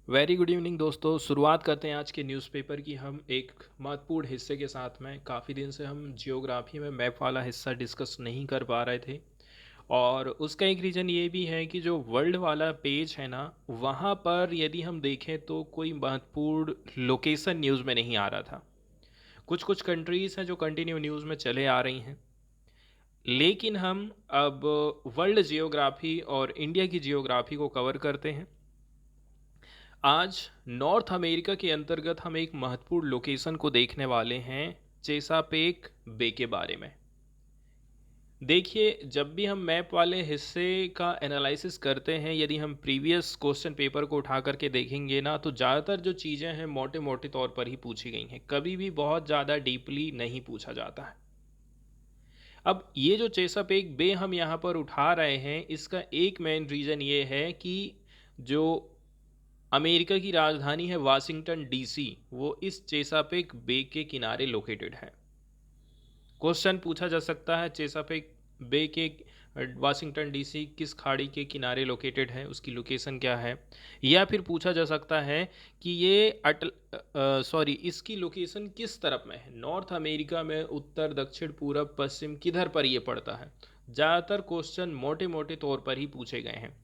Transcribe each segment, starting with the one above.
Very good evening दोस्तों। शुरुआत करते हैं आज के न्यूज़पेपर की। हम एक महत्वपूर्ण हिस्से के साथ में काफ़ी दिन से हम जियोग्राफी में मैप वाला हिस्सा डिस्कस नहीं कर पा रहे थे, और उसका एक रीज़न ये भी है कि जो वर्ल्ड वाला पेज है ना, वहाँ पर यदि हम देखें तो कोई महत्वपूर्ण लोकेशन न्यूज़ में नहीं आ रहा था। कुछ कुछ कंट्रीज़ हैं जो कंटिन्यू न्यूज़ में चले आ रही हैं, लेकिन हम अब वर्ल्ड जियोग्राफी और इंडिया की जियोग्राफी को कवर करते हैं। आज नॉर्थ अमेरिका के अंतर्गत हम एक महत्वपूर्ण लोकेशन को देखने वाले हैं, चेसापेक बे के बारे में। देखिए, जब भी हम मैप वाले हिस्से का एनालिसिस करते हैं, यदि हम प्रीवियस क्वेश्चन पेपर को उठा करके देखेंगे ना, तो ज़्यादातर जो चीज़ें हैं मोटे मोटे तौर पर ही पूछी गई हैं, कभी भी बहुत ज़्यादा डीपली नहीं पूछा जाता है। अब ये जो चेसापेक बे हम यहाँ पर उठा रहे हैं, इसका एक मेन रीज़न ये है कि जो अमेरिका की राजधानी है वाशिंगटन डीसी, वो इस चेसापेक बे के किनारे लोकेटेड है। क्वेश्चन पूछा जा सकता है चेसापेक बे के वाशिंगटन डीसी किस खाड़ी के किनारे लोकेटेड है, उसकी लोकेशन क्या है। या फिर पूछा जा सकता है कि ये इसकी लोकेशन किस तरफ में है, नॉर्थ अमेरिका में उत्तर दक्षिण पूरब पश्चिम किधर पर ये पड़ता है। ज़्यादातर क्वेश्चन मोटे मोटे तौर पर ही पूछे गए हैं।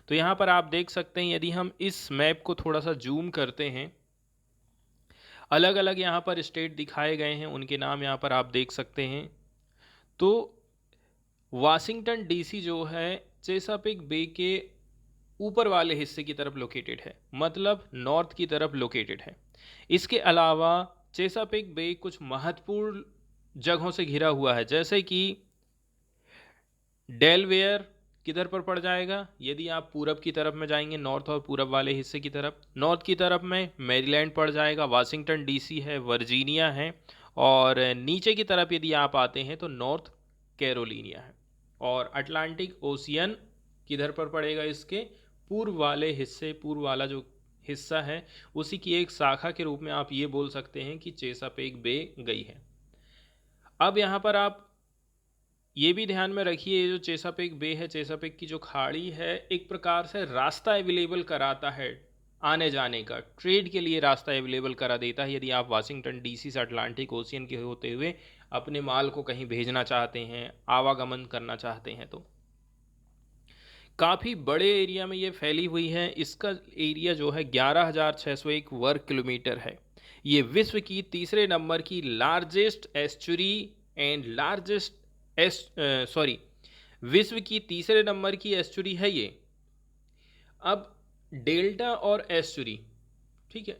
तो यहाँ पर आप देख सकते हैं, यदि हम इस मैप को थोड़ा सा जूम करते हैं, अलग अलग यहाँ पर स्टेट दिखाए गए हैं, उनके नाम यहाँ पर आप देख सकते हैं। तो वाशिंगटन डीसी जो है चेसापेक बे के ऊपर वाले हिस्से की तरफ लोकेटेड है, मतलब नॉर्थ की तरफ लोकेटेड है। इसके अलावा चेसापेक बे कुछ महत्वपूर्ण जगहों से घिरा हुआ है, जैसे कि डेलवेयर किधर पर पड़ जाएगा, यदि आप पूरब की तरफ में जाएंगे, नॉर्थ और पूरब वाले हिस्से की तरफ, नॉर्थ की तरफ में मैरीलैंड पड़ जाएगा, वाशिंगटन डीसी है, वर्जीनिया है, और नीचे की तरफ यदि आप आते हैं तो नॉर्थ कैरोलिनिया है। और अटलांटिक ओशियन किधर पर पड़ेगा, इसके पूर्व वाले हिस्से, पूर्व वाला जो हिस्सा है, उसी की एक शाखा के रूप में आप ये बोल सकते हैं कि चेसापेक बे गई है। अब यहाँ पर आप ये भी ध्यान में रखिए, ये जो चेसापेक बे है, चेसापेक की जो खाड़ी है, एक प्रकार से रास्ता अवेलेबल कराता है आने जाने का, ट्रेड के लिए रास्ता अवेलेबल करा देता है। यदि आप वाशिंगटन डीसी से अटलांटिक ओशियन के होते हुए अपने माल को कहीं भेजना चाहते हैं, आवागमन करना चाहते हैं, तो काफ़ी बड़े एरिया में ये फैली हुई है। इसका एरिया जो है 11,601 वर्ग किलोमीटर है। ये विश्व की तीसरे नंबर की लार्जेस्ट एस्चुरी एंड लार्जेस्ट विश्व की तीसरे नंबर की एस्चुरी है ये। अब डेल्टा और एस्चुरी, ठीक है,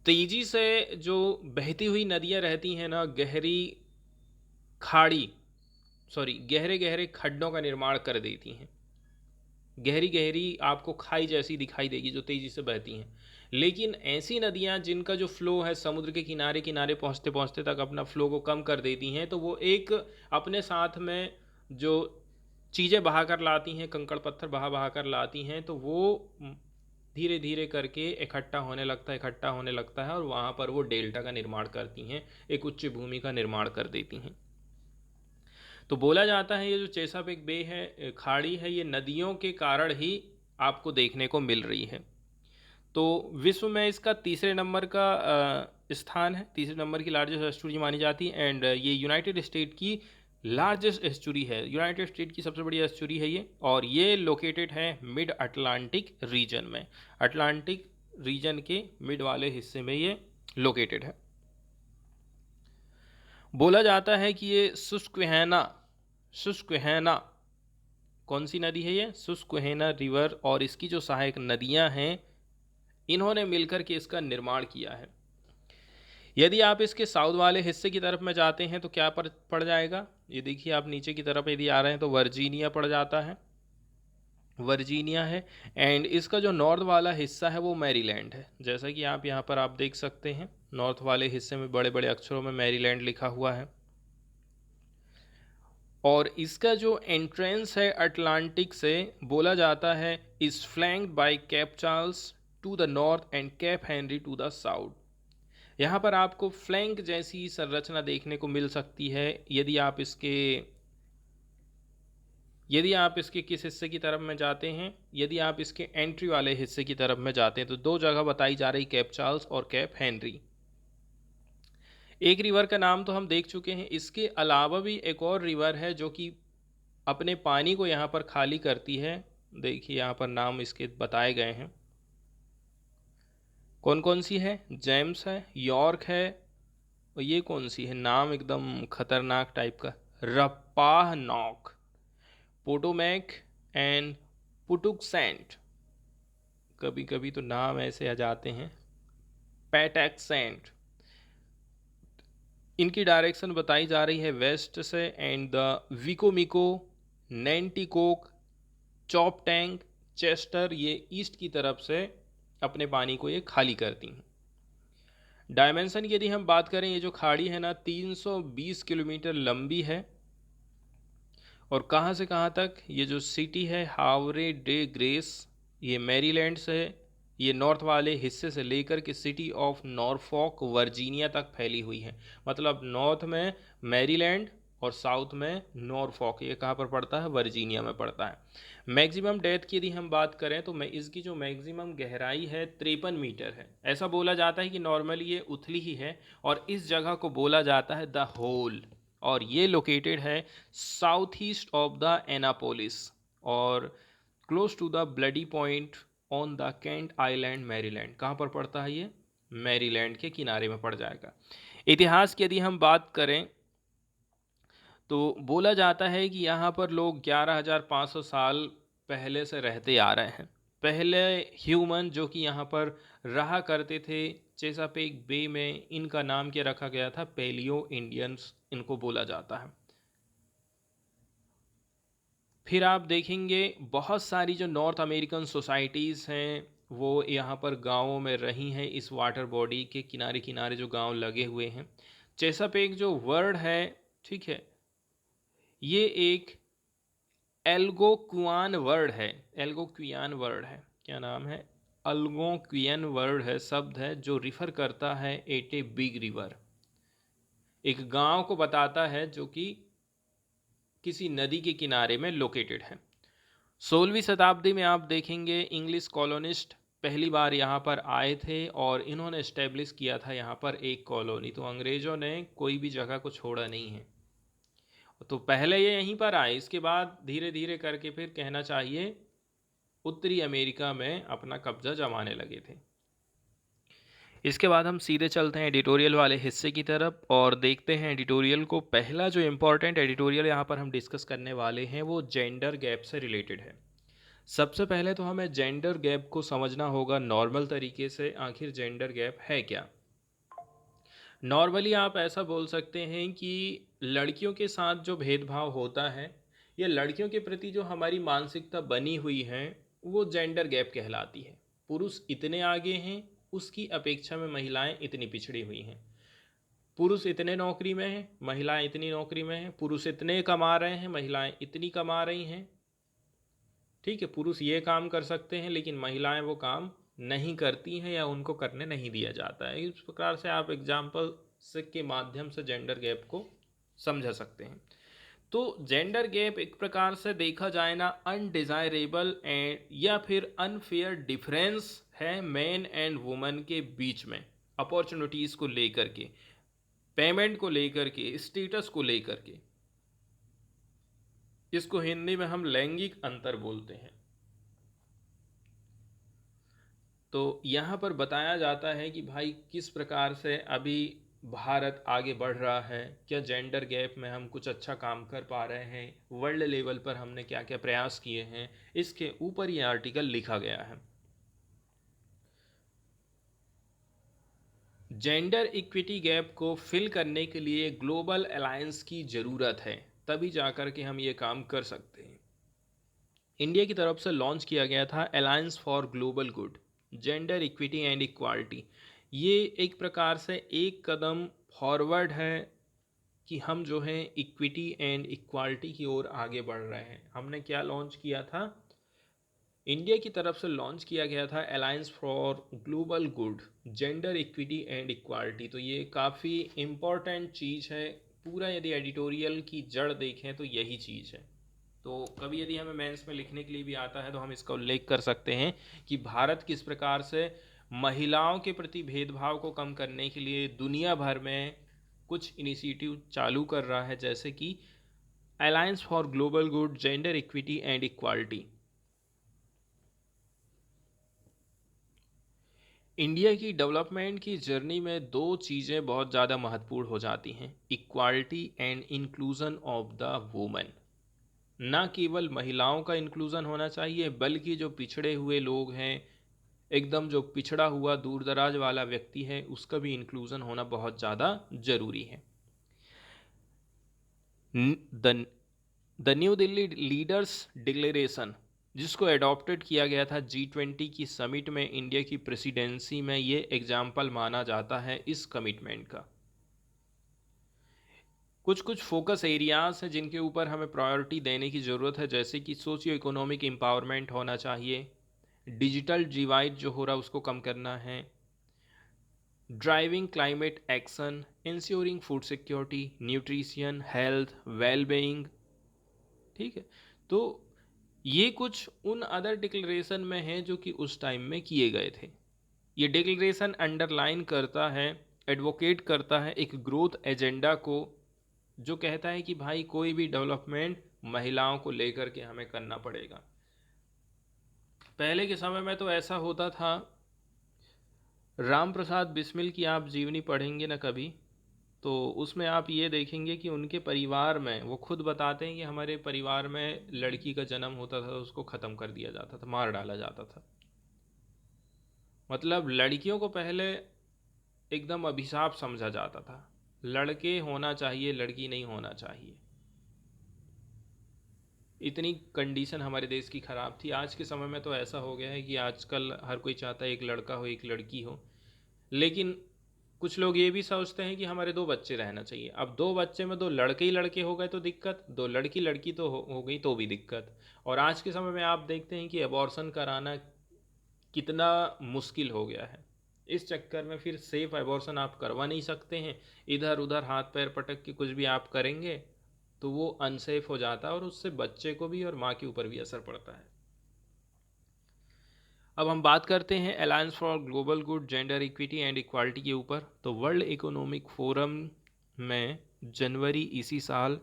तेजी से जो बहती हुई नदियां रहती हैं ना, गहरे गहरे खड्डों का निर्माण कर देती हैं। गहरी गहरी आपको खाई जैसी दिखाई देगी जो तेजी से बहती हैं। लेकिन ऐसी नदियां जिनका जो फ्लो है समुद्र के किनारे किनारे पहुंचते पहुंचते तक अपना फ्लो को कम कर देती हैं, तो वो एक अपने साथ में जो चीज़ें बहा कर लाती हैं, कंकड़ पत्थर बहा बहा कर लाती हैं, तो वो धीरे धीरे करके इकट्ठा होने लगता है, और वहाँ पर वो डेल्टा का निर्माण करती हैं, एक उच्च भूमि का निर्माण कर देती हैं। तो बोला जाता है ये जो चेसापेक बे है, खाड़ी है, ये नदियों के कारण ही आपको देखने को मिल रही है। तो विश्व में इसका तीसरे नंबर का स्थान है, तीसरे नंबर की लार्जेस्ट एस्चुरी मानी जाती है। एंड ये यूनाइटेड स्टेट की लार्जेस्ट एस्चुरी है, यूनाइटेड स्टेट की सबसे बड़ी एस्चुरी है ये, और ये लोकेटेड है मिड अटलांटिक रीजन में, अटलांटिक रीजन के मिड वाले हिस्से में ये लोकेटेड है। बोला जाता है कि ये शुष्कहैना कौन सी नदी है, ये शुष्कहैना रिवर, और इसकी जो सहायक नदियां हैं, इन्होंने मिलकर के इसका निर्माण किया है। यदि आप इसके साउथ वाले हिस्से की तरफ में जाते हैं तो क्या पड़ जाएगा, ये देखिए, आप नीचे की तरफ यदि आ रहे हैं तो वर्जीनिया पड़ जाता है, वर्जीनिया है। एंड इसका जो नॉर्थ वाला हिस्सा है वो मैरीलैंड है, जैसा कि आप यहाँ पर आप देख सकते हैं, नॉर्थ वाले हिस्से में बड़े बड़े अक्षरों में मैरीलैंड लिखा हुआ है। और इसका जो एंट्रेंस है अटलांटिक से, बोला जाता है is flanked by Cape Charles to the north and Cape Henry to the south. यहाँ पर आपको फ्लैंक जैसी संरचना देखने को मिल सकती है, यदि आप इसके यदि आप इसके किस हिस्से की तरफ में जाते हैं, यदि आप इसके एंट्री वाले हिस्से की तरफ में जाते हैं तो दो जगह बताई जा रही, कैप चार्ल्स और कैप हेनरी। एक रिवर का नाम तो हम देख चुके हैं, इसके अलावा भी एक और रिवर है जो कि अपने पानी को यहाँ पर खाली करती है। देखिए यहाँ पर नाम इसके बताए गए हैं, कौन कौन सी है। जेम्स है, यॉर्क है, और ये कौन सी है, नाम एकदम खतरनाक टाइप का, रपाहनॉक, पोटोमैक एंड पुटुकसेंट। कभी कभी तो नाम ऐसे आ जाते हैं, पैटैक्सेंट। इनकी डायरेक्शन बताई जा रही है वेस्ट से, and the Wicomico, Nanticoke, Choptank, Chester, ये ईस्ट की तरफ से अपने पानी को ये खाली करती हैं। डायमेंशन की यदि हम बात करें, ये जो खाड़ी है ना 320 किलोमीटर लंबी है। और कहाँ से कहाँ तक, ये जो सिटी है हावरे डे ग्रेस, ये मैरीलैंड से, ये नॉर्थ वाले हिस्से से लेकर के सिटी ऑफ नॉरफॉक वर्जीनिया तक फैली हुई है। मतलब नॉर्थ में मैरीलैंड और साउथ में नॉरफॉक, ये कहाँ पर पड़ता है, वर्जीनिया में पड़ता है। मैक्सिमम डेप्थ की यदि हम बात करें तो मैं इसकी जो मैक्सिमम गहराई है 53 मीटर है। ऐसा बोला जाता है कि नॉर्मली ये उथली ही है, और इस जगह को बोला जाता है द होल, और ये लोकेटेड है south east of the Annapolis और close to the Bloody Point on the Kent Island, Maryland. कहाँ पर पड़ता है ये, मैरीलैंड के किनारे में पड़ जाएगा। इतिहास की यदि हम बात करें तो बोला जाता है कि यहाँ पर लोग 11,500 साल पहले से रहते आ रहे हैं। पहले ह्यूमन जो कि यहाँ पर रहा करते थे चेसापेक बे में, इनका नाम क्या रखा गया था, पेलियो इंडियंस इनको बोला जाता है। फिर आप देखेंगे बहुत सारी जो नॉर्थ अमेरिकन सोसाइटीज़ हैं वो यहाँ पर गाँवों में रही हैं, इस वाटर बॉडी के किनारे किनारे जो गांव लगे हुए हैं। चेसापेक जो वर्ड है, ठीक है, ये एक एल्गोक्वियन वर्ड है। एल्गोक्वियन वर्ड है, क्या नाम है, अल्गोक्वियन वर्ड है, शब्द है जो रिफर करता है एट ए बिग रिवर, एक गांव को बताता है जो कि किसी नदी के किनारे में लोकेटेड है। 16वीं शताब्दी में आप देखेंगे इंग्लिश कॉलोनिस्ट पहली बार यहाँ पर आए थे और इन्होंने इस्टेब्लिश किया था यहाँ पर एक कॉलोनी। तो अंग्रेज़ों ने कोई भी जगह को छोड़ा नहीं है, तो पहले ये यहीं पर आए, इसके बाद धीरे धीरे करके फिर कहना चाहिए उत्तरी अमेरिका में अपना कब्जा जमाने लगे थे। इसके बाद हम सीधे चलते हैं एडिटोरियल वाले हिस्से की तरफ और देखते हैं एडिटोरियल को। पहला जो इम्पोर्टेंट एडिटोरियल यहाँ पर हम डिस्कस करने वाले हैं वो जेंडर गैप से रिलेटेड है। सबसे पहले तो हमें जेंडर गैप को समझना होगा नॉर्मल तरीके से, आखिर जेंडर गैप है क्या। नॉर्मली आप ऐसा बोल सकते हैं कि लड़कियों के साथ जो भेदभाव होता है या लड़कियों के प्रति जो हमारी मानसिकता बनी हुई है वो जेंडर गैप कहलाती है। पुरुष इतने आगे हैं, उसकी अपेक्षा में महिलाएं इतनी पिछड़ी हुई हैं। पुरुष इतने नौकरी में हैं, महिलाएं इतनी नौकरी में हैं। पुरुष इतने कमा रहे हैं, महिलाएं इतनी कमा रही हैं। ठीक है, पुरुष ये काम कर सकते हैं लेकिन महिलाएं वो काम नहीं करती हैं या उनको करने नहीं दिया जाता है। इस प्रकार से आप एग्जाम्पल से के माध्यम से जेंडर गैप को समझा सकते हैं। तो जेंडर गैप एक प्रकार से देखा जाए ना अनडिज़ायरेबल एंड या फिर अनफेयर डिफरेंस है मैन एंड वुमन के बीच में, अपॉर्चुनिटीज़ को लेकर के, पेमेंट को लेकर के, स्टेटस को लेकर के। इसको हिंदी में हम लैंगिक अंतर बोलते हैं। तो यहाँ पर बताया जाता है कि भाई किस प्रकार से अभी भारत आगे बढ़ रहा है, क्या जेंडर गैप में हम कुछ अच्छा काम कर पा रहे हैं, वर्ल्ड लेवल पर हमने क्या क्या प्रयास किए हैं, इसके ऊपर ये आर्टिकल लिखा गया है। जेंडर इक्विटी गैप को फिल करने के लिए ग्लोबल अलायंस की ज़रूरत है, तभी जाकर के हम ये काम कर सकते हैं। इंडिया की तरफ से लॉन्च किया गया था alliance for global good, gender equity and equality. ये एक प्रकार से एक कदम फॉरवर्ड है कि हम जो है इक्विटी एंड इक्वालिटी की ओर आगे बढ़ रहे हैं। हमने क्या लॉन्च किया था, इंडिया की तरफ से लॉन्च किया गया था alliance for global good, gender equity and equality. तो ये काफ़ी इम्पॉर्टेंट चीज़ है, पूरा यदि एडिटोरियल की जड़ देखें तो यही चीज़ है। तो कभी यदि हमें मेंस में लिखने के लिए भी आता है तो हम इसका उल्लेख कर सकते हैं कि भारत किस प्रकार से महिलाओं के प्रति भेदभाव को कम करने के लिए दुनिया भर में कुछ इनिशिएटिव चालू कर रहा है, जैसे कि alliance for global good, gender equity and equality. India की डेवलपमेंट की जर्नी में दो चीज़ें बहुत ज़्यादा महत्वपूर्ण हो जाती हैं, equality and inclusion of the women. ना केवल महिलाओं का इंक्लूजन होना चाहिए, बल्कि जो पिछड़े हुए लोग हैं, एकदम जो पिछड़ा हुआ दूर दराज वाला व्यक्ति है, उसका भी इंक्लूजन होना बहुत ज़्यादा ज़रूरी है। The the new Delhi leaders declaration, जिसको अडॉप्टेड किया गया था G20 की समिट में इंडिया की प्रेसिडेंसी में, ये एग्जाम्पल माना जाता है इस कमिटमेंट का। कुछ कुछ फोकस एरियाज हैं जिनके ऊपर हमें प्रायोरिटी देने की ज़रूरत है, जैसे कि सोशियो इकोनॉमिक एम्पावरमेंट होना चाहिए, डिजिटल डिवाइड जो हो रहा है उसको कम करना है, driving climate action, ensuring food security, nutrition, health, wellbeing. ठीक है, तो ये कुछ उन अदर डिक्लेरेशन में हैं जो कि उस टाइम में किए गए थे। ये डिक्लेरेशन अंडरलाइन करता है, एडवोकेट करता है एक ग्रोथ एजेंडा को, जो कहता है कि भाई कोई भी डेवलपमेंट महिलाओं को लेकर के हमें करना पड़ेगा। पहले के समय में तो ऐसा होता था, राम प्रसाद बिस्मिल की आप जीवनी पढ़ेंगे ना कभी, तो उसमें आप ये देखेंगे कि उनके परिवार में, वो खुद बताते हैं कि हमारे परिवार में लड़की का जन्म होता था उसको ख़त्म कर दिया जाता था, मार डाला जाता था। मतलब लड़कियों को पहले एकदम अभिशाप समझा जाता था, लड़के होना चाहिए, लड़की नहीं होना चाहिए। इतनी कंडीशन हमारे देश की ख़राब थी। आज के समय में तो ऐसा हो गया है कि आजकल हर कोई चाहता है एक लड़का हो एक लड़की हो, लेकिन कुछ लोग ये भी सोचते हैं कि हमारे दो बच्चे रहना चाहिए। अब दो बच्चे में दो लड़के ही लड़के हो गए तो दिक्कत, दो लड़की लड़की तो हो गई तो भी दिक्कत। और आज के समय में आप देखते हैं कि अबॉर्शन कराना कितना मुश्किल हो गया है। इस चक्कर में फिर सेफ अबॉर्शन आप करवा नहीं सकते हैं, इधर उधर हाथ पैर पटक के कुछ भी आप करेंगे तो वो अनसेफ हो जाता है, और उससे बच्चे को भी और माँ के ऊपर भी असर पड़ता है। अब हम बात करते हैं alliance for global good, gender equity and equality के ऊपर। तो वर्ल्ड इकोनॉमिक फोरम में जनवरी इसी साल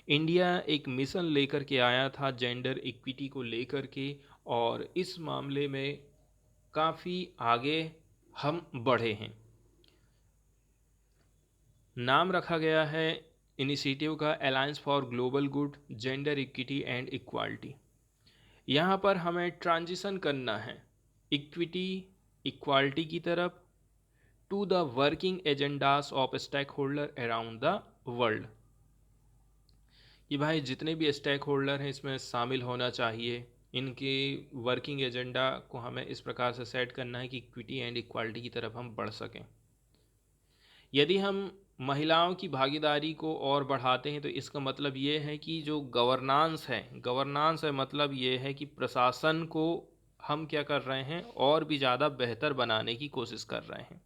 इंडिया एक मिशन लेकर के आया था जेंडर इक्विटी को लेकर के, और इस मामले में काफ़ी आगे हम बढ़े हैं। नाम रखा गया है इनिशिएटिव का alliance for global good, gender equity and equality. यहाँ पर हमें ट्रांजिशन करना है इक्विटी, इक्वालिटी की तरफ, to the working agendas of stakeholder around the world. कि भाई जितने भी स्टेक होल्डर हैं इसमें शामिल होना चाहिए, इनके वर्किंग एजेंडा को हमें इस प्रकार से सेट करना है कि इक्विटी एंड इक्वालिटी की तरफ हम बढ़ सकें। यदि हम महिलाओं की भागीदारी को और बढ़ाते हैं तो इसका मतलब ये है कि जो गवर्नांस है मतलब ये है कि प्रशासन को हम क्या कर रहे हैं, और भी ज़्यादा बेहतर बनाने की कोशिश कर रहे हैं।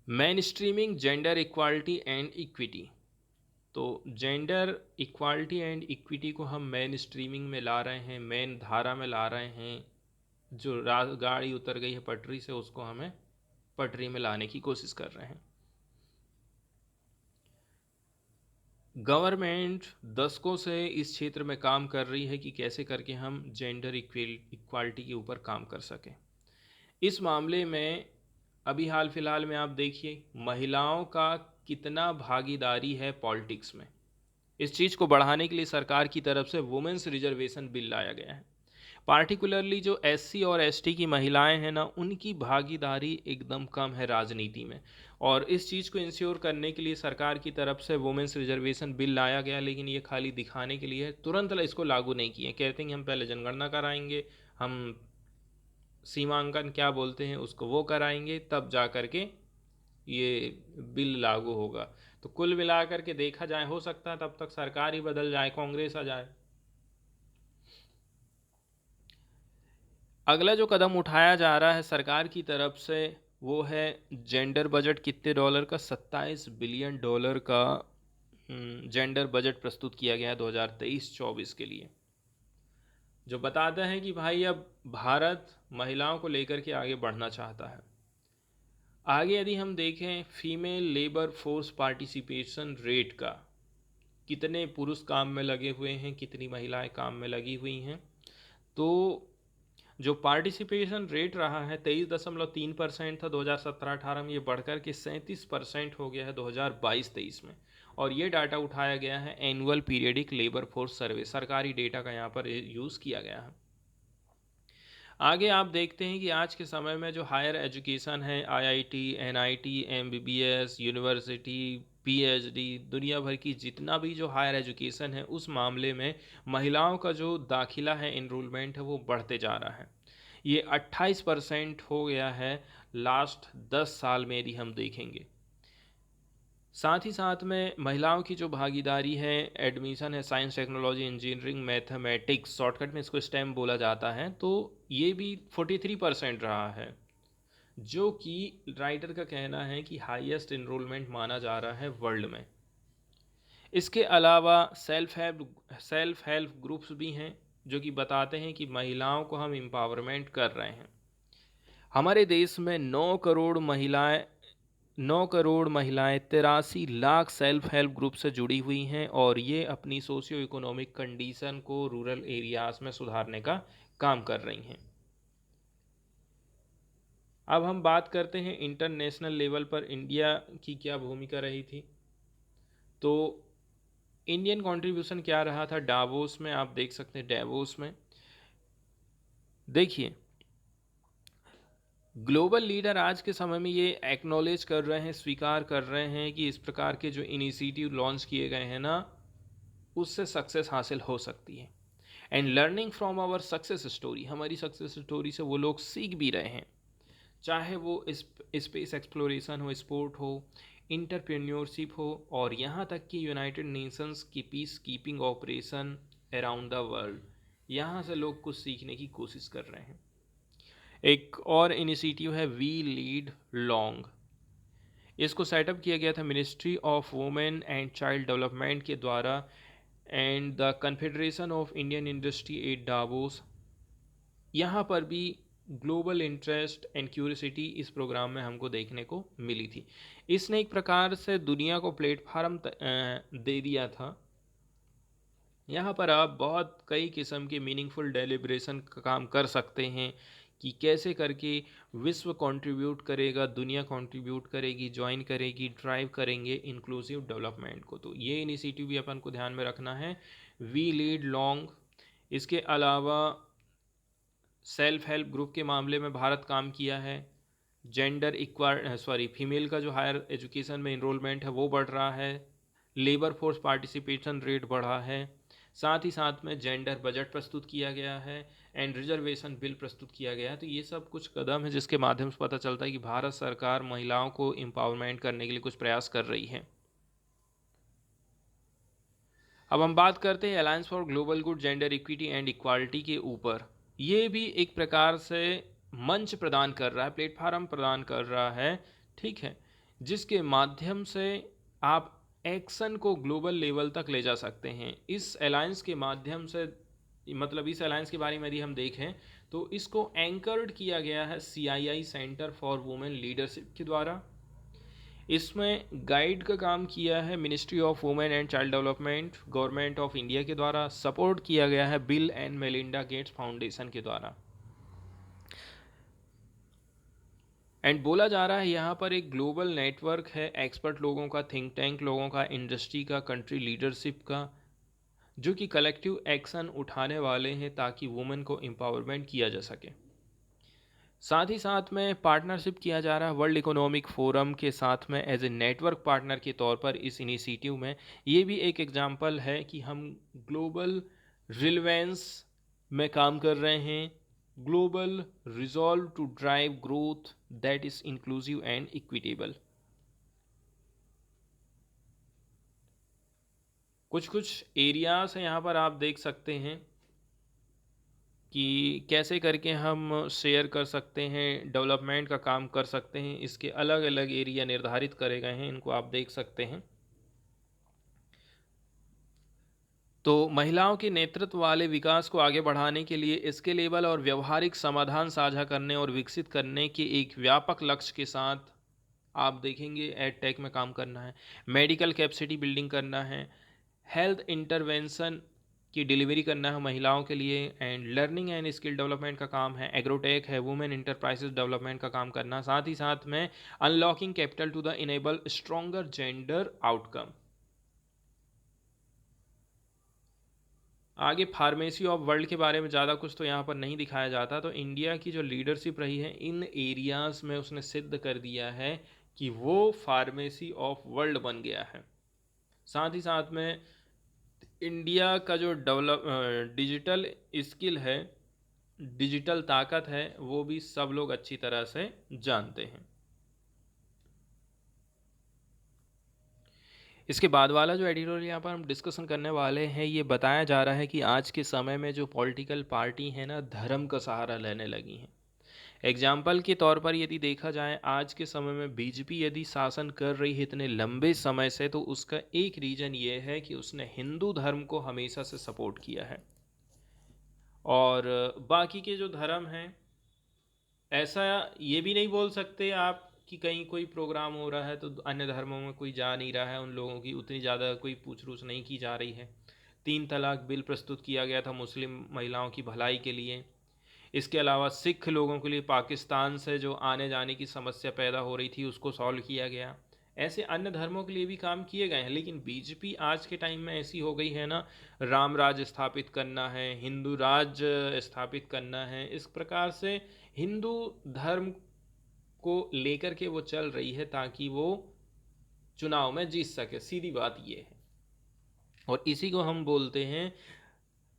Main streaming gender equality and equity. तो जेंडर इक्वालिटी एंड इक्विटी को हम मेन स्ट्रीमिंग में ला रहे हैं, मेन धारा में ला रहे हैं। जो गाड़ी उतर गई है पटरी से उसको हमें पटरी में लाने की कोशिश कर रहे हैं। गवर्नमेंट दशकों से इस क्षेत्र में काम कर रही है कि कैसे करके हम जेंडर इक्वालिटी के ऊपर काम कर सकें। इस मामले में अभी हाल फिलहाल में आप देखिए महिलाओं का कितना भागीदारी है पॉलिटिक्स में। इस चीज़ को बढ़ाने के लिए सरकार की तरफ से वुमेन्स रिजर्वेशन बिल लाया गया है। पार्टिकुलरली जो एससी और एसटी की महिलाएं हैं ना, उनकी भागीदारी एकदम कम है राजनीति में, और इस चीज़ को इंश्योर करने के लिए सरकार की तरफ से वुमेन्स रिजर्वेशन बिल लाया गया। लेकिन ये खाली दिखाने के लिए है, तुरंत इसको लागू नहीं किए। कहते हैं कि हम पहले जनगणना कराएंगे, हम सीमांकन क्या बोलते हैं उसको वो कराएंगे, तब जा कर के ये बिल लागू होगा। तो कुल मिलाकर के देखा जाए, हो सकता है तब तक सरकार ही बदल जाए, कांग्रेस आ जाए। अगला जो कदम उठाया जा रहा है सरकार की तरफ से वो है जेंडर बजट। कितने डॉलर का? $27 बिलियन का जेंडर बजट प्रस्तुत किया गया है 2023-24 के लिए, जो बताता है कि भाई अब भारत महिलाओं को लेकर के आगे बढ़ना चाहता है। आगे यदि हम देखें female labour force participation rate का, कितने पुरुष काम में लगे हुए हैं, कितनी महिलाएं काम में लगी हुई हैं, तो जो पार्टिसिपेशन रेट रहा है 23.3% था 2017-18 में, ये बढ़कर के 37% हो गया है 2022-23 में। और ये डाटा उठाया गया है annual periodic labour force survey, सरकारी डेटा का यहाँ पर यूज़ किया गया है। आगे आप देखते हैं कि आज के समय में जो हायर एजुकेशन है, IIT, NIT, MBBS, university, PhD, दुनिया भर की जितना भी जो हायर एजुकेशन है, उस मामले में महिलाओं का जो दाखिला है, इनरोलमेंट है, वो बढ़ते जा रहा है। ये 28% हो गया है लास्ट 10 साल में यदि हम देखेंगे। साथ ही साथ में महिलाओं की जो भागीदारी है, एडमिशन है science, technology, engineering, mathematics, shortcut में इसको स्टेम बोला जाता है, तो ये भी 43% रहा है, जो कि राइटर का कहना है कि हाईएस्ट इनरोलमेंट माना जा रहा है वर्ल्ड में। इसके अलावा सेल्फ हेल्प ग्रुप्स भी हैं जो कि बताते हैं कि महिलाओं को हम एम्पावरमेंट कर रहे हैं। हमारे देश में 9 करोड़ महिलाएं 83 लाख सेल्फ हेल्प ग्रुप से जुड़ी हुई हैं, और ये अपनी सोशियो इकोनॉमिक कंडीशन को रूरल एरियाज में सुधारने का काम कर रही हैं। अब हम बात करते हैं इंटरनेशनल लेवल पर इंडिया की क्या भूमिका रही थी। तो इंडियन कंट्रीब्यूशन क्या रहा था डावोस में, आप देख सकते हैं डावोस में देखिए, ग्लोबल लीडर आज के समय में ये एक्नॉलेज कर रहे हैं, स्वीकार कर रहे हैं कि इस प्रकार के जो इनिशिएटिव लॉन्च किए गए हैं ना, उससे सक्सेस हासिल हो सकती है। And learning from our success story, हमारी सक्सेस स्टोरी से वो लोग सीख भी रहे हैं, चाहे वो स्पेस एक्सप्लोरेशन हो, स्पोर्ट हो, इंटरप्रेन्योरशिप हो, और यहाँ तक कि यूनाइटेड नेशंस की peacekeeping operation around the world, यहाँ से लोग कुछ सीखने की कोशिश कर रहे हैं। एक और इनिशिएटिव है वी लीड लॉन्ग, इसको सेटअप किया गया था ministry of women and child development के द्वारा and the confederation of Indian industry at Davos. यहाँ पर भी ग्लोबल इंटरेस्ट एंड क्यूरियोसिटी इस प्रोग्राम में हमको देखने को मिली थी। इसने एक प्रकार से दुनिया को प्लेटफार्म दे दिया था। यहाँ पर आप बहुत कई किस्म के मीनिंगफुल डेलिब्रेशन का काम कर सकते हैं कि कैसे करके विश्व कंट्रीब्यूट करेगा, दुनिया कंट्रीब्यूट करेगी, ज्वाइन करेगी, ड्राइव करेंगे इंक्लूसिव डेवलपमेंट को। तो ये इनिशिएटिव भी अपन को ध्यान में रखना है, वी लीड लॉन्ग। इसके अलावा सेल्फ हेल्प ग्रुप के मामले में भारत काम किया है। फीमेल का जो हायर एजुकेशन में इनरोलमेंट है वो बढ़ रहा है, लेबर फोर्स पार्टिसिपेशन रेट बढ़ा है, साथ ही साथ में जेंडर बजट प्रस्तुत किया गया है एंड रिजर्वेशन बिल प्रस्तुत किया गया है। तो ये सब कुछ कदम है जिसके माध्यम से पता चलता है कि भारत सरकार महिलाओं को एम्पावरमेंट करने के लिए कुछ प्रयास कर रही है। अब हम बात करते हैं alliance for global good, gender equity and equality के ऊपर। ये भी एक प्रकार से मंच प्रदान कर रहा है, प्लेटफार्म प्रदान कर रहा है, ठीक है, जिसके माध्यम से आप एक्शन को ग्लोबल लेवल तक ले जा सकते हैं। इस अलायंस के माध्यम से, मतलब इस अलायंस के बारे में यदि हम देखें तो इसको एंकर्ड किया गया है CII centre for women leadership के द्वारा। इसमें गाइड का काम किया है ministry of women and child development, government of India के द्वारा। सपोर्ट किया गया है bill and Melinda Gates foundation के द्वारा। एंड बोला जा रहा है यहाँ पर एक ग्लोबल नेटवर्क है एक्सपर्ट लोगों का, थिंक टैंक लोगों का, इंडस्ट्री का, कंट्री लीडरशिप का, जो कि कलेक्टिव एक्शन उठाने वाले हैं ताकि वुमेन को एम्पावरमेंट किया जा सके। साथ ही साथ में पार्टनरशिप किया जा रहा है वर्ल्ड इकोनॉमिक फोरम के साथ में एज ए नेटवर्क पार्टनर के तौर पर इस इनिशिएटिव में। ये भी एक एग्जांपल है कि हम ग्लोबल रिलेवेंस में काम कर रहे हैं, global resolve to drive growth that is inclusive and equitable. कुछ कुछ एरियाज हैं यहाँ पर आप देख सकते हैं कि कैसे करके हम शेयर कर सकते हैं, डेवलपमेंट का काम कर सकते हैं। इसके अलग अलग एरिया निर्धारित करे गए हैं, इनको आप देख सकते हैं। तो महिलाओं के नेतृत्व वाले विकास को आगे बढ़ाने के लिए स्केलेबल और व्यवहारिक समाधान साझा करने और विकसित करने के एक व्यापक लक्ष्य के साथ आप देखेंगे एड टेक में काम करना है, मेडिकल कैपेसिटी बिल्डिंग करना है, हेल्थ इंटरवेंशन की डिलीवरी करना है महिलाओं के लिए, and learning and skill development का काम है, एग्रोटेक है, वुमेन इंटरप्राइजेस डेवलपमेंट का काम करना, साथ ही साथ में unlocking capital to the enable stronger gender outcome. आगे फार्मेसी ऑफ वर्ल्ड के बारे में ज़्यादा कुछ तो यहाँ पर नहीं दिखाया जाता। तो इंडिया की जो लीडरशिप रही है इन एरियाज़ में उसने सिद्ध कर दिया है कि वो फार्मेसी ऑफ वर्ल्ड बन गया है। साथ ही साथ में इंडिया का जो डिजिटल स्किल है, डिजिटल ताकत है, वो भी सब लोग अच्छी तरह से जानते हैं। इसके बाद वाला जो एडिटोरियल यहाँ पर हम डिस्कशन करने वाले हैं, ये बताया जा रहा है कि आज के समय में जो पॉलिटिकल पार्टी है ना, धर्म का सहारा लेने लगी हैं। एग्जाम्पल के तौर पर यदि देखा जाए, आज के समय में बीजेपी यदि शासन कर रही है इतने लंबे समय से, तो उसका एक रीज़न ये है कि उसने हिंदू धर्म को हमेशा से सपोर्ट किया है। और बाकी के जो धर्म हैं, ऐसा ये भी नहीं बोल सकते आप कि कहीं कोई प्रोग्राम हो रहा है तो अन्य धर्मों में कोई जा नहीं रहा है, उन लोगों की उतनी ज़्यादा कोई पूछ रूछ नहीं की जा रही है। 3 तलाक बिल प्रस्तुत किया गया था मुस्लिम महिलाओं की भलाई के लिए। इसके अलावा सिख लोगों के लिए पाकिस्तान से जो आने जाने की समस्या पैदा हो रही थी उसको सॉल्व किया गया। ऐसे अन्य धर्मों के लिए भी काम किए गए हैं, लेकिन बीजेपी आज के टाइम में ऐसी हो गई है ना, राम राज्य स्थापित करना है, हिंदू राज्य स्थापित करना है, इस प्रकार से हिंदू धर्म को लेकर के वो चल रही है ताकि वो चुनाव में जीत सके। सीधी बात ये है, और इसी को हम बोलते हैं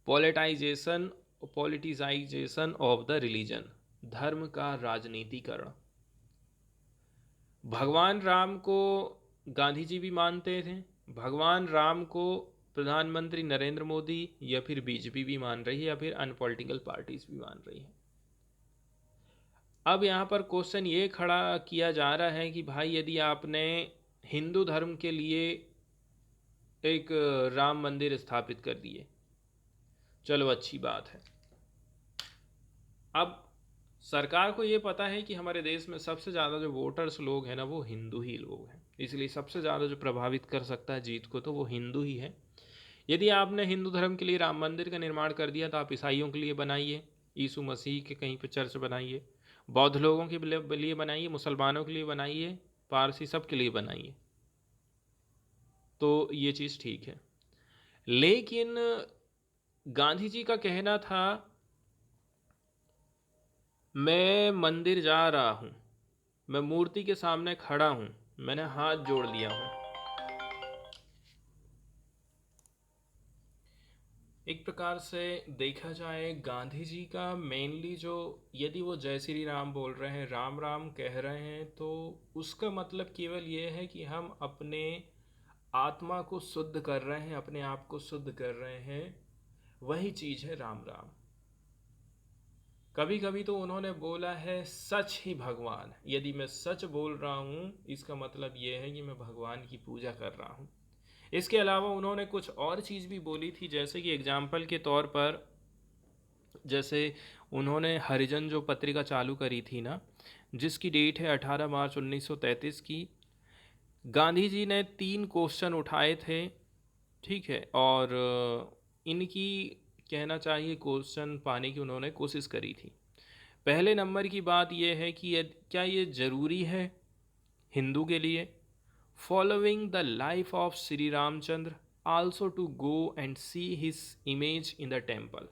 पॉलिटिसाइजेशन ऑफ द रिलीजन, धर्म का राजनीतिकरण। भगवान राम को गांधी जी भी मानते थे, भगवान राम को प्रधानमंत्री नरेंद्र मोदी या फिर बीजेपी भी मान रही है, या फिर अनपॉलिटिकल पार्टीज भी मान रही है। अब यहाँ पर क्वेश्चन ये खड़ा किया जा रहा है कि भाई यदि आपने हिंदू धर्म के लिए एक राम मंदिर स्थापित कर दिए, चलो अच्छी बात है। अब सरकार को ये पता है कि हमारे देश में सबसे ज़्यादा जो वोटर्स लोग हैं ना, वो हिंदू ही लोग हैं, इसलिए सबसे ज़्यादा जो प्रभावित कर सकता है जीत को तो वो हिंदू ही है। यदि आपने हिंदू धर्म के लिए राम मंदिर का निर्माण कर दिया तो आप ईसाइयों के लिए बनाइए, यीशु मसीह के कहीं पर चर्च बनाइए, बौद्ध लोगों के लिए बनाइए, मुसलमानों के लिए बनाइए, पारसी सब के लिए बनाइए, तो ये चीज़ ठीक है। लेकिन गांधी जी का कहना था, मैं मंदिर जा रहा हूँ, मैं मूर्ति के सामने खड़ा हूँ, मैंने हाथ जोड़ लिया हूँ। एक प्रकार से देखा जाए गांधी जी का मेनली जो, यदि वो जय श्री राम बोल रहे हैं, राम राम कह रहे हैं, तो उसका मतलब केवल ये है कि हम अपने आत्मा को शुद्ध कर रहे हैं, अपने आप को शुद्ध कर रहे हैं, वही चीज़ है राम राम। कभी कभी तो उन्होंने बोला है सच ही भगवान, यदि मैं सच बोल रहा हूँ इसका मतलब ये है कि मैं भगवान की पूजा कर रहा हूँ। इसके अलावा उन्होंने कुछ और चीज़ भी बोली थी, जैसे कि एग्जाम्पल के तौर पर, जैसे उन्होंने हरिजन जो पत्रिका चालू करी थी ना, जिसकी डेट है 18 मार्च 1933 की, गांधी जी ने 3 क्वेश्चन उठाए थे, ठीक है, और इनकी कहना चाहिए क्वेश्चन पाने की उन्होंने कोशिश करी थी। पहले नंबर की बात यह है कि क्या ये ज़रूरी है हिंदू के लिए, following the life of Shri Ramchandra, also to go and see his image in the temple,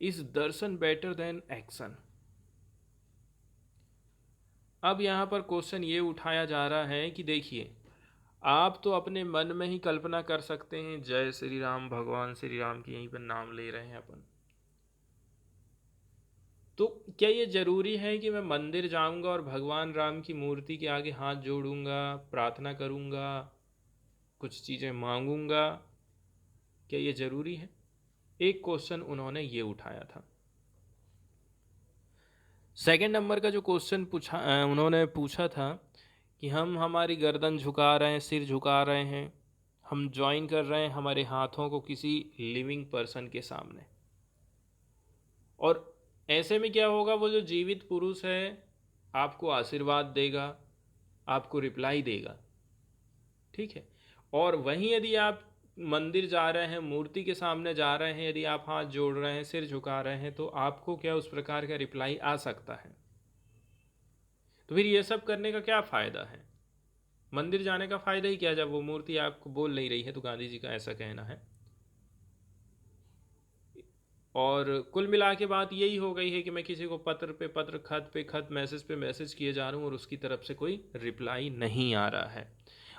is darshan better than action. अब यहाँ पर क्वेश्चन ये उठाया जा रहा है कि देखिए, आप तो अपने मन में ही कल्पना कर सकते हैं, जय श्री राम, भगवान श्री राम की यहीं पर नाम ले रहे हैं अपन, तो क्या ये ज़रूरी है कि मैं मंदिर जाऊंगा और भगवान राम की मूर्ति के आगे हाथ जोड़ूंगा, प्रार्थना करूंगा, कुछ चीज़ें मांगूंगा, क्या ये ज़रूरी है? एक क्वेश्चन उन्होंने ये उठाया था। सेकंड नंबर का जो क्वेश्चन उन्होंने पूछा था कि हम हमारी गर्दन झुका रहे हैं, सिर झुका रहे हैं, हम ज्वाइन कर रहे हैं हमारे हाथों को किसी लिविंग पर्सन के सामने। और ऐसे में क्या होगा, वो जो जीवित पुरुष है आपको आशीर्वाद देगा, आपको रिप्लाई देगा, ठीक है। और वहीं यदि आप मंदिर जा रहे हैं, मूर्ति के सामने जा रहे हैं, यदि आप हाथ जोड़ रहे हैं, सिर झुका रहे हैं, तो आपको क्या उस प्रकार का रिप्लाई आ सकता है। तो फिर ये सब करने का क्या फ़ायदा है? मंदिर जाने का फ़ायदा ही क्या, जब वो मूर्ति आपको बोल नहीं रही है। तो गांधी जी का ऐसा कहना है। और कुल मिला के बात यही हो गई है कि मैं किसी को पत्र पे पत्र, खत पे खत, मैसेज पे मैसेज किए जा रहा हूँ और उसकी तरफ से कोई रिप्लाई नहीं आ रहा है।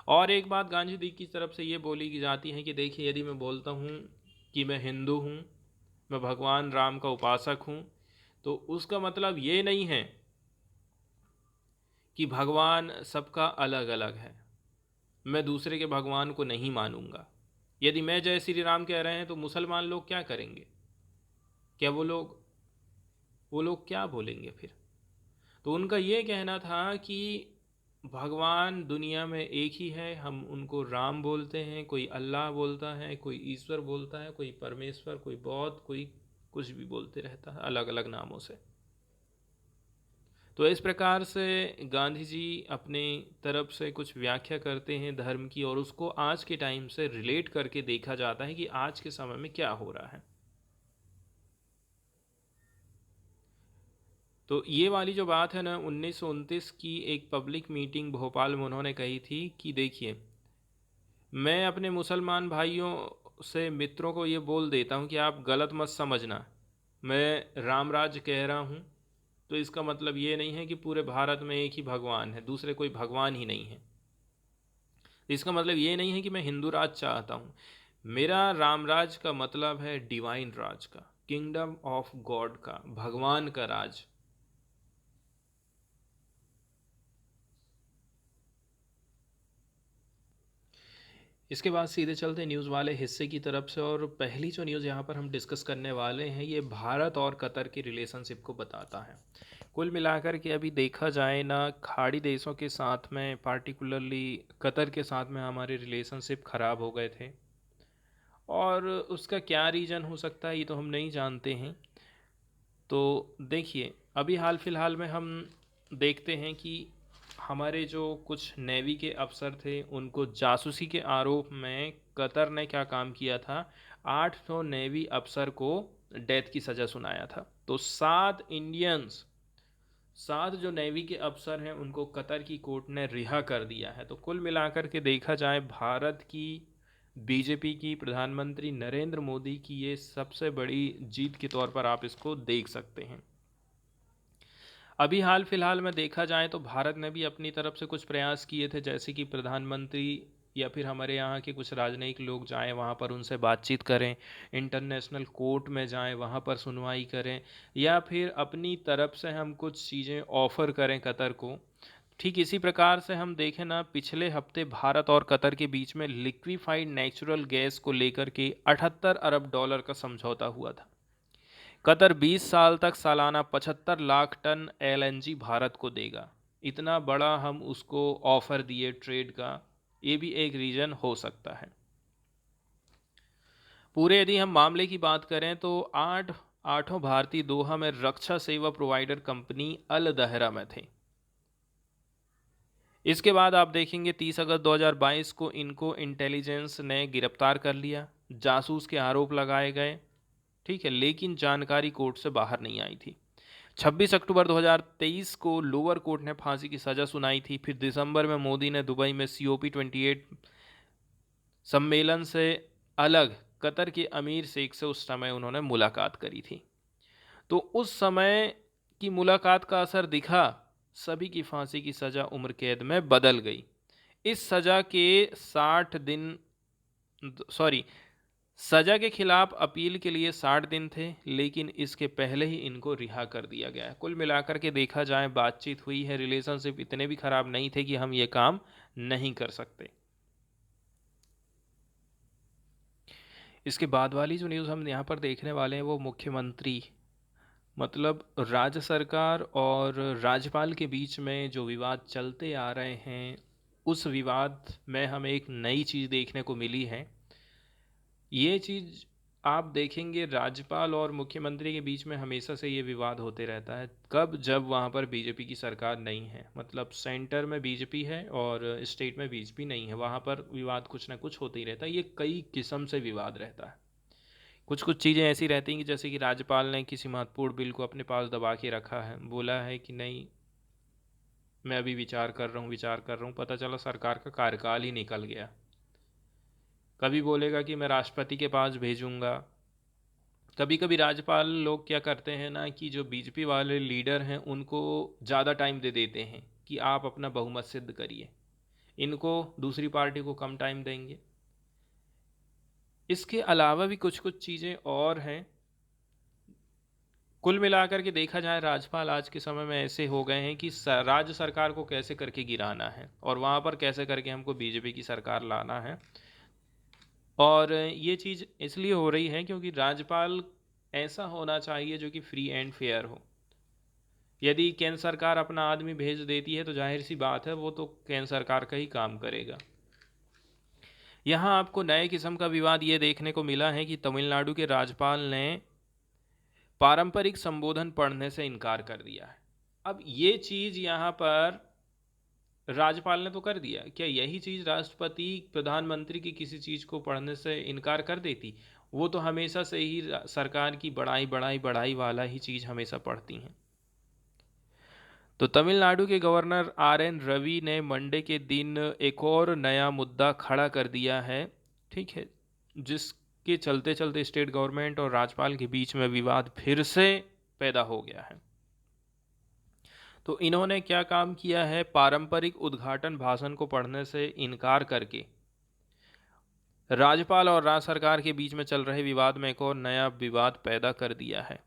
और एक बात गांधी जी की तरफ से ये बोली की जाती है कि देखिए, यदि मैं बोलता हूँ कि मैं हिंदू हूँ, मैं भगवान राम का उपासक हूँ, तो उसका मतलब ये नहीं है कि भगवान सबका अलग अलग है। मैं दूसरे के भगवान को नहीं मानूंगा। यदि मैं जय श्री राम कह रहे हैं तो मुसलमान लोग क्या करेंगे? क्या वो लोग क्या बोलेंगे फिर? तो उनका ये कहना था कि भगवान दुनिया में एक ही है, हम उनको राम बोलते हैं, कोई अल्लाह बोलता है, कोई ईश्वर बोलता है, कोई परमेश्वर, कोई बौद्ध, कोई कुछ भी बोलते रहता है अलग अलग नामों से। तो इस प्रकार से गांधी जी अपने तरफ से कुछ व्याख्या करते हैं धर्म की, और उसको आज के टाइम से रिलेट करके देखा जाता है कि आज के समय में क्या हो रहा है। तो ये वाली जो बात है ना, 1929 की एक पब्लिक मीटिंग भोपाल में उन्होंने कही थी कि देखिए, मैं अपने मुसलमान भाइयों से, मित्रों को ये बोल देता हूँ कि आप गलत मत समझना, मैं राम राज्य कह रहा हूँ, तो इसका मतलब ये नहीं है कि पूरे भारत में एक ही भगवान है, दूसरे कोई भगवान ही नहीं है। इसका मतलब ये नहीं है कि मैं हिंदू राज चाहता हूँ। मेरा राम राज का मतलब है डिवाइन राज का, किंगडम ऑफ गॉड का, भगवान का राज। इसके बाद सीधे चलते हैं न्यूज़ वाले हिस्से की तरफ से। और पहली जो न्यूज़ यहाँ पर हम डिस्कस करने वाले हैं, ये भारत और कतर की रिलेशनशिप को बताता है। कुल मिलाकर के अभी देखा जाए ना, खाड़ी देशों के साथ में, पार्टिकुलरली कतर के साथ में हमारे रिलेशनशिप ख़राब हो गए थे। और उसका क्या रीज़न हो सकता है ये तो हम नहीं जानते हैं। तो देखिए, अभी हाल फिलहाल में हम देखते हैं कि हमारे जो कुछ नेवी के अफसर थे, उनको जासूसी के आरोप में कतर ने क्या काम किया था, 800 नेवी अफसर को डेथ की सज़ा सुनाया था। तो 7 जो नेवी के अफसर हैं उनको कतर की कोर्ट ने रिहा कर दिया है। तो कुल मिलाकर के देखा जाए, भारत की बीजेपी की, प्रधानमंत्री नरेंद्र मोदी की ये सबसे बड़ी जीत के तौर पर आप इसको देख सकते हैं। अभी हाल फिलहाल में देखा जाए तो भारत ने भी अपनी तरफ से कुछ प्रयास किए थे, जैसे कि प्रधानमंत्री या फिर हमारे यहाँ के कुछ राजनयिक लोग जाएं वहाँ पर, उनसे बातचीत करें, इंटरनेशनल कोर्ट में जाएं, वहाँ पर सुनवाई करें, या फिर अपनी तरफ से हम कुछ चीज़ें ऑफ़र करें कतर को। ठीक इसी प्रकार से हम देखें ना, पिछले हफ्ते भारत और कतर के बीच में लिक्विफाइड नेचुरल गैस को लेकर के 78 अरब डॉलर का समझौता हुआ था। कतर 20 साल तक सालाना 75 लाख टन एलएनजी भारत को देगा। इतना बड़ा हम उसको ऑफर दिए ट्रेड का, ये भी एक रीज़न हो सकता है। पूरे यदि हम मामले की बात करें तो आठों भारतीय दोहा में रक्षा सेवा प्रोवाइडर कंपनी अल दहरा में थे। इसके बाद आप देखेंगे 30 अगस्त 2022 को इनको इंटेलिजेंस ने गिरफ्तार कर लिया, जासूस के आरोप लगाए गए, ठीक है, लेकिन जानकारी कोर्ट से बाहर नहीं आई थी। 26 अक्टूबर 2023 को लोअर कोर्ट ने फांसी की सज़ा सुनाई थी। फिर दिसंबर में मोदी ने दुबई में COP28 सम्मेलन से अलग कतर के अमीर शेख से उस समय उन्होंने मुलाकात करी थी। तो उस समय की मुलाकात का असर दिखा, सभी की फांसी की सज़ा उम्र कैद में बदल गई। इस सज़ा के 60 दिन, सॉरी, सजा के खिलाफ अपील के लिए 60 दिन थे, लेकिन इसके पहले ही इनको रिहा कर दिया गया है। कुल मिलाकर के देखा जाए, बातचीत हुई है, रिलेशनशिप इतने भी खराब नहीं थे कि हम ये काम नहीं कर सकते। इसके बाद वाली जो न्यूज़ हम यहाँ पर देखने वाले हैं, वो मुख्यमंत्री, मतलब राज्य सरकार और राज्यपाल के बीच में जो विवाद चलते आ रहे हैं, उस विवाद में हमें एक नई चीज़ देखने को मिली है। ये चीज़ आप देखेंगे, राज्यपाल और मुख्यमंत्री के बीच में हमेशा से ये विवाद होते रहता है। कब? जब वहाँ पर बीजेपी की सरकार नहीं है, मतलब सेंटर में बीजेपी है और स्टेट में बीजेपी नहीं है, वहाँ पर विवाद कुछ ना कुछ होते ही रहता है। ये कई किस्म से विवाद रहता है। कुछ कुछ चीज़ें ऐसी रहती हैं कि जैसे कि राज्यपाल ने किसी महत्वपूर्ण बिल को अपने पास दबा के रखा है, बोला है कि नहीं, मैं अभी विचार कर रहा हूँ, पता चला सरकार का कार्यकाल ही निकल गया। कभी बोलेगा कि मैं राष्ट्रपति के पास भेजूंगा। कभी कभी राज्यपाल लोग क्या करते हैं ना, कि जो बीजेपी वाले लीडर हैं उनको ज़्यादा टाइम दे देते हैं कि आप अपना बहुमत सिद्ध करिए, इनको दूसरी पार्टी को कम टाइम देंगे। इसके अलावा भी कुछ कुछ चीज़ें और हैं। कुल मिलाकर के देखा जाए, राज्यपाल आज के समय में ऐसे हो गए हैं कि राज्य सरकार को कैसे करके गिराना है और वहाँ पर कैसे करके हमको बीजेपी की सरकार लाना है। और ये चीज़ इसलिए हो रही है क्योंकि राज्यपाल ऐसा होना चाहिए जो कि फ्री एंड फेयर हो। यदि केंद्र सरकार अपना आदमी भेज देती है तो जाहिर सी बात है वो तो केंद्र सरकार का ही काम करेगा। यहाँ आपको नए किस्म का विवाद ये देखने को मिला है कि तमिलनाडु के राज्यपाल ने पारंपरिक संबोधन पढ़ने से इनकार कर दिया है। अब ये चीज़ यहाँ पर राज्यपाल ने तो कर दिया, क्या यही चीज़ राष्ट्रपति प्रधानमंत्री की किसी चीज़ को पढ़ने से इनकार कर देती? वो तो हमेशा से ही सरकार की बढ़ाई बढ़ाई बढ़ाई वाला ही चीज़ हमेशा पढ़ती हैं। तो तमिलनाडु के गवर्नर RN रवि ने मंडे के दिन एक और नया मुद्दा खड़ा कर दिया है, ठीक है, जिसके चलते चलते स्टेट गवर्नमेंट और राज्यपाल के बीच में विवाद फिर से पैदा हो गया है। तो इन्होंने क्या काम किया है, पारंपरिक उद्घाटन भाषण को पढ़ने से इनकार करके राज्यपाल और राज्य सरकार के बीच में चल रहे विवाद में एक और नया विवाद पैदा कर दिया है।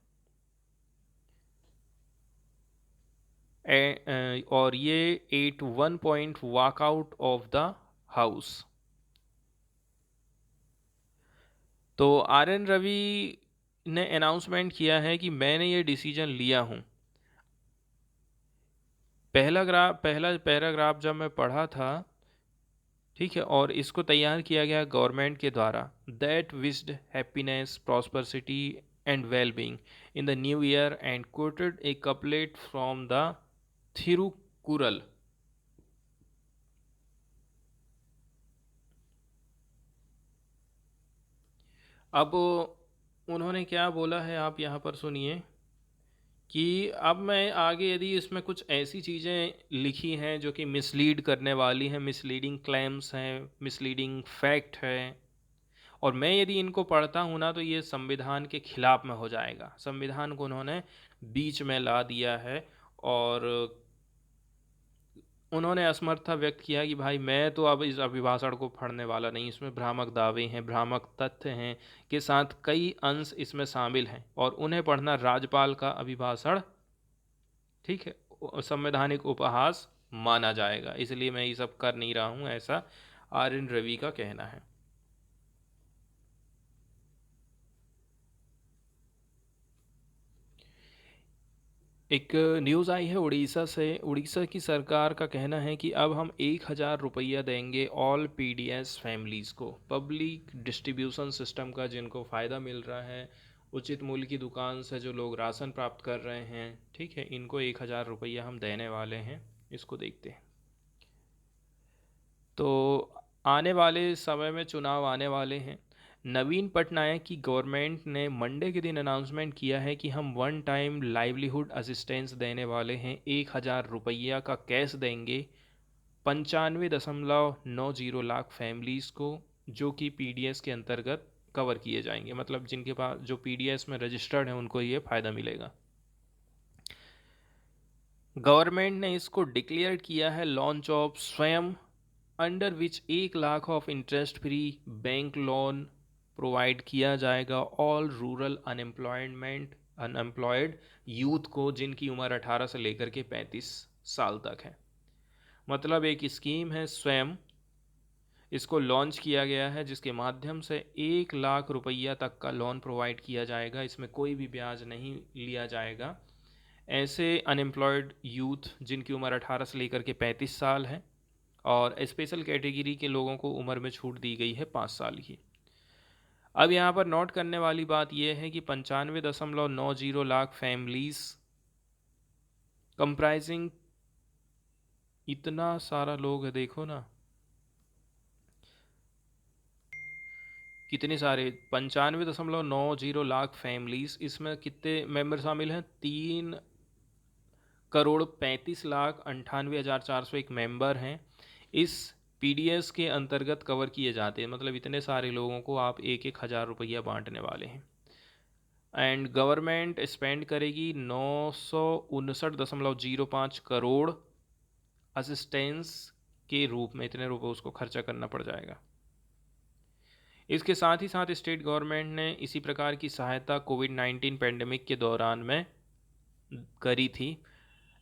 और ये 8-1 point walkout of the house. तो RN रवि ने अनाउंसमेंट किया है कि मैंने ये डिसीजन लिया हूँ। पहला पैराग्राफ जब मैं पढ़ा था, ठीक है, और इसको तैयार किया गया गवर्नमेंट के द्वारा, that wished happiness prosperity and well being in the new year and coated A couplet from the Thirukkural. अब उन्होंने क्या बोला है आप यहाँ पर सुनिए, कि अब मैं आगे यदि इसमें कुछ ऐसी चीज़ें लिखी हैं जो कि मिसलीड करने वाली हैं, मिसलीडिंग क्लेम्स हैं, मिसलीडिंग फैक्ट है, और मैं यदि इनको पढ़ता हूँ ना तो ये संविधान के खिलाफ में हो जाएगा। संविधान को उन्होंने बीच में ला दिया है और उन्होंने असमर्थता व्यक्त किया कि भाई मैं तो अब इस अभिभाषण को पढ़ने वाला नहीं, इसमें भ्रामक दावे हैं, भ्रामक तथ्य हैं, के साथ कई अंश इसमें शामिल हैं और उन्हें पढ़ना राज्यपाल का अभिभाषण, ठीक है, संवैधानिक उपहास माना जाएगा, इसलिए मैं ये सब कर नहीं रहा हूँ, ऐसा RN रवि का कहना है। एक न्यूज़ आई है उड़ीसा से। उड़ीसा की सरकार का कहना है कि अब हम 1,000 रुपया देंगे ऑल PDS फैमिलीज़ को, पब्लिक डिस्ट्रीब्यूशन सिस्टम का जिनको फ़ायदा मिल रहा है, उचित मूल्य की दुकान से जो लोग राशन प्राप्त कर रहे हैं, ठीक है, इनको 1,000 रुपया हम देने वाले हैं। इसको देखते हैं। तो आने वाले समय में चुनाव आने वाले हैं। नवीन पटनायक की गवर्नमेंट ने मंडे के दिन अनाउंसमेंट किया है कि हम वन टाइम लाइवलीहुड असिस्टेंस देने वाले हैं, 1,000 रुपया का कैश देंगे 95.90 लाख फैमिलीज़ को, जो कि PDS के अंतर्गत कवर किए जाएंगे, मतलब जिनके पास जो PDS में रजिस्टर्ड हैं उनको ये फ़ायदा मिलेगा। गवर्नमेंट ने इसको डिक्लेयर किया है लॉन्च ऑफ स्वयं, under which 1 lakh of interest free bank loan provide किया जाएगा ऑल रूरल अनएम्प्लॉयड यूथ को, जिनकी उम्र 18 से लेकर के 35 साल तक है। मतलब एक स्कीम है स्वयं, इसको लॉन्च किया गया है जिसके माध्यम से 1 लाख रुपया तक का लोन प्रोवाइड किया जाएगा। इसमें कोई भी ब्याज नहीं लिया जाएगा। ऐसे अनएम्प्लॉयड यूथ जिनकी उम्र 18 से लेकर के 35 साल है और स्पेशल कैटेगरी के लोगों को उम्र में छूट दी गई है 5 साल की। अब यहाँ पर नोट करने वाली बात यह है कि 95.90 लाख फैमिलीज कंप्राइजिंग इतना सारा लोग है, देखो ना कितने सारे 95.90 लाख फैमिलीज, इसमें कितने मेंबर शामिल हैं? 3,35,98,401 मेंबर हैं इस पीडीएस के अंतर्गत कवर किए जाते हैं। मतलब इतने सारे लोगों को आप 1,000 रुपया बांटने वाले हैं। एंड गवर्नमेंट स्पेंड करेगी 959.05 करोड़ असिस्टेंस के रूप में, इतने रुपए उसको खर्चा करना पड़ जाएगा। इसके साथ ही साथ स्टेट गवर्नमेंट ने इसी प्रकार की सहायता कोविड-19 पेंडेमिक के दौरान में करी थी।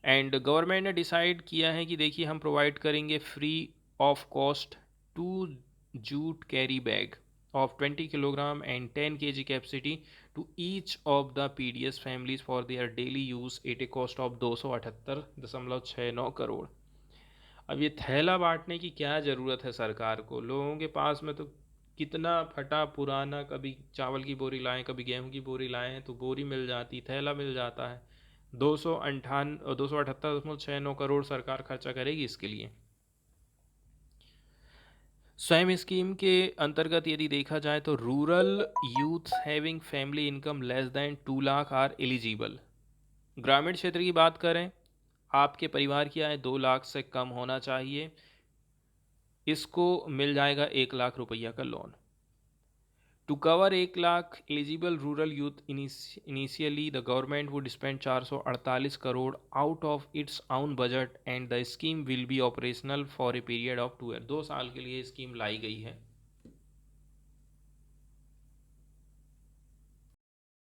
एंड गवर्नमेंट ने डिसाइड किया है कि देखिए हम प्रोवाइड करेंगे free of cost 2 jute carry bag of 20 kilogram and 10 kg capacity to each of the PDS families for their daily use at a cost of 278.69 crore. अब ये थैला बांटने की क्या ज़रूरत है सरकार को? लोगों के पास में तो कितना फटा पुराना, कभी चावल की बोरी लाएं, कभी गेहूं की बोरी लाएं तो बोरी मिल जाती, थैला मिल जाता है। 278.69 करोड़ सरकार खर्चा करेगी इसके लिए। स्वयं स्कीम के अंतर्गत यदि देखा जाए तो rural youth having family income less than 2 lakh are eligible. ग्रामीण क्षेत्र की बात करें, आपके परिवार की आय 2 लाख से कम होना चाहिए, इसको मिल जाएगा 1 लाख रुपया का loan. To cover 1 lakh eligible rural youth initially the government would spend 448 crore out of its own budget and the scheme will be operational for a period of 2 year. 2 साल के लिए स्कीम लाई गई है।